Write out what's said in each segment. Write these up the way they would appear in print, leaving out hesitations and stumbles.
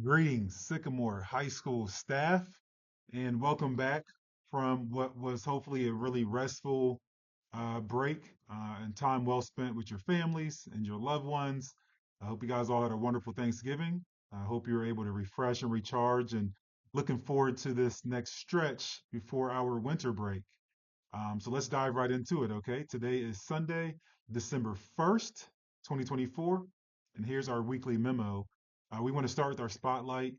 Greetings, Sycamore High School staff, and welcome back from what was hopefully a really restful break and time well spent with your families and your loved ones. I hope you guys all had a wonderful Thanksgiving. I hope you were able to refresh and recharge and looking forward to this next stretch before our winter break. So let's dive right into it, okay? Today is Sunday, December 1st, 2024, and here's our weekly memo. We want to start with our spotlight.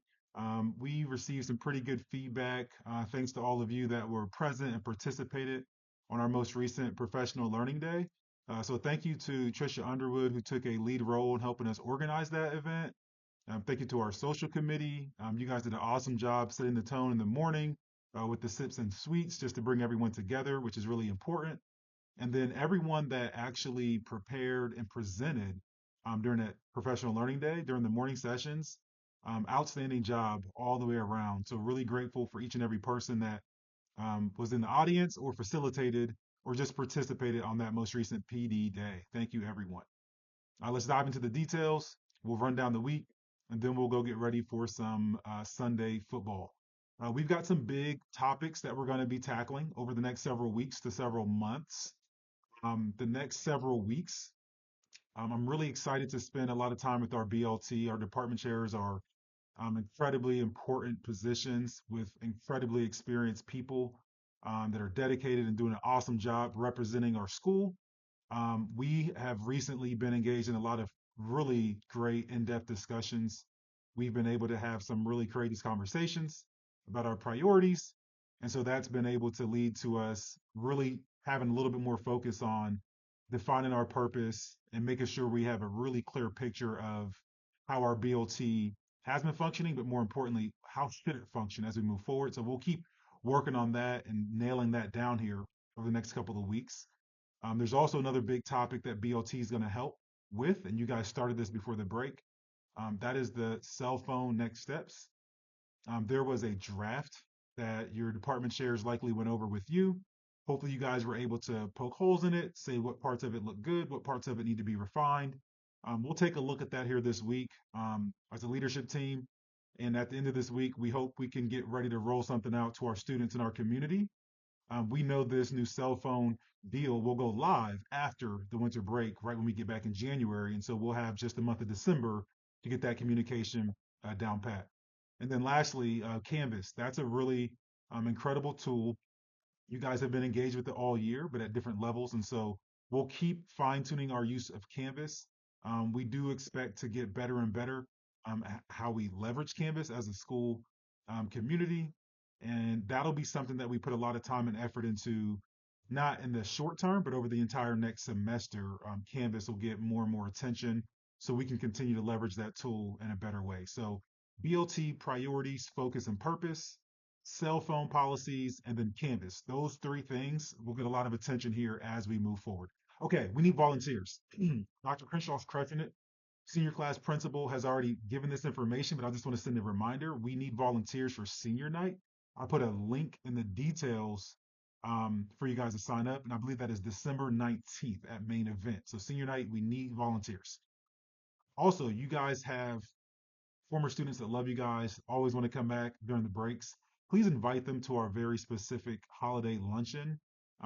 We received some pretty good feedback, thanks to all of you that were present and participated on our most recent professional learning day. So thank you to Trisha Underwood, who took a lead role in helping us organize that event. Thank you to our social committee. You guys did an awesome job setting the tone in the morning with the sips and sweets just to bring everyone together, which is really important. And then everyone that actually prepared and presented during that professional learning day, during the morning sessions, outstanding job all the way around. So really grateful for each and every person that was in the audience or facilitated or just participated on that most recent PD day. Thank you, everyone. Let's dive into the details. We'll run down the week, and then we'll go get ready for some Sunday football. We've got some big topics that we're going to be tackling over the next several weeks to several months. The next several weeks, I'm really excited to spend a lot of time with our BLT. Our department chairs are incredibly important positions with incredibly experienced people that are dedicated and doing an awesome job representing our school. We have recently been engaged in a lot of really great in-depth discussions. We've been able to have some really courageous conversations about our priorities. And so that's been able to lead to us really having a little bit more focus on defining our purpose and making sure we have a really clear picture of how our BLT has been functioning, but more importantly, how should it function as we move forward. So we'll keep working on that and nailing that down here over the next couple of weeks. There's also another big topic that BLT is going to help with, and you guys started this before the break. That is the cell phone next steps. There was a draft that your department chairs likely went over with you. Hopefully, you guys were able to poke holes in it, say what parts of it look good, what parts of it need to be refined. We'll take a look at that here this week as a leadership team. And at the end of this week, we hope we can get ready to roll something out to our students in our community. We know this new cell phone deal will go live after the winter break, right when we get back in January. And so we'll have just the month of December to get that communication down pat. And then lastly, Canvas. That's a really incredible tool. You guys have been engaged with it all year, but at different levels. And so we'll keep fine tuning our use of Canvas. We do expect to get better and better at how we leverage Canvas as a school community. And that'll be something that we put a lot of time and effort into, not in the short term, but over the entire next semester. Canvas will get more and more attention so we can continue to leverage that tool in a better way. So, BLT priorities, focus, and purpose, cell phone policies, and then Canvas. Those three things will get a lot of attention here as we move forward. Okay, we need volunteers. Dr. Crenshaw's crushing it. Senior class principal has already given this information, but I just want to send a reminder. We need volunteers for senior night. I put a link in the details for you guys to sign up, and I believe that is December 19th at main event. So senior night, we need volunteers. Also, you guys have former students that love you guys, always want to come back during the breaks. Please invite them to our very specific holiday luncheon.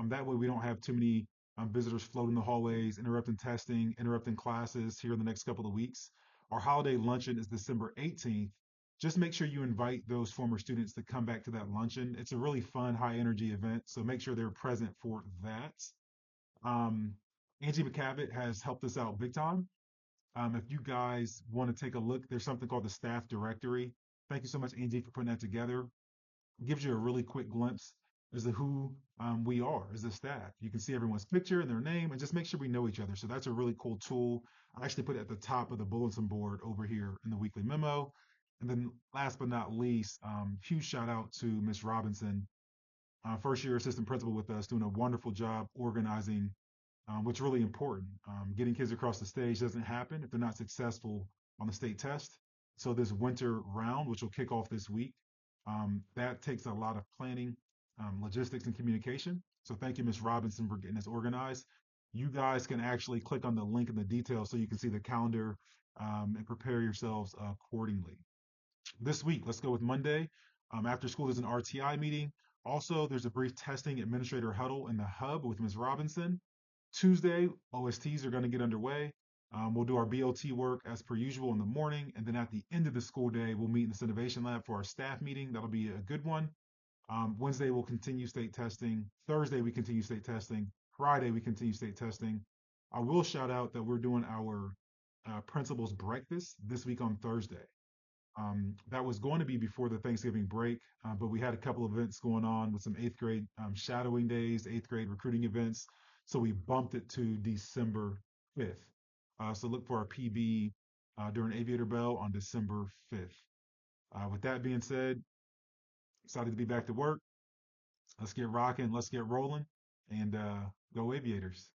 That way we don't have too many visitors floating the hallways, interrupting testing, interrupting classes here in the next couple of weeks. Our holiday luncheon is December 18th. Just make sure you invite those former students to come back to that luncheon. It's a really fun, high energy event, so make sure they're present for that. Um, Angie McCavitt has helped us out big time. If you guys want to take a look, there's something called the staff directory. Thank you so much, Angie, for putting that together. It gives you a really quick glimpse as to who we are as a staff. You can see everyone's picture and their name and just make sure we know each other. So that's a really cool tool. I actually put it at the top of the bulletin board over here in the weekly memo. And then last but not least, huge shout out to Miss Robinson, first year assistant principal with us, doing a wonderful job organizing what's really important. Getting kids across the stage doesn't happen if they're not successful on the state test. So this winter round, which will kick off this week, that takes a lot of planning, logistics, and communication. So thank you, Ms. Robinson, for getting this organized. You guys can actually click on the link in the details so you can see the calendar and prepare yourselves accordingly. This week, let's go with Monday. After school, there's an RTI meeting. Also, there's a brief testing administrator huddle in the hub with Ms. Robinson. Tuesday, OSTs are going to get underway. We'll do our BOT work as per usual in the morning. And then at the end of the school day, we'll meet in the Innovation Lab for our staff meeting. That'll be a good one. Wednesday, we'll continue state testing. Thursday, we continue state testing. Friday, we continue state testing. I will shout out that we're doing our principals breakfast this week on Thursday. That was going to be before the Thanksgiving break, but we had a couple of events going on with some eighth grade shadowing days, eighth grade recruiting events. So we bumped it to December 5th. So look for our PB during Aviator Bell on December 5th. With that being said, excited to be back to work. Let's get rocking, let's get rolling, and go Aviators.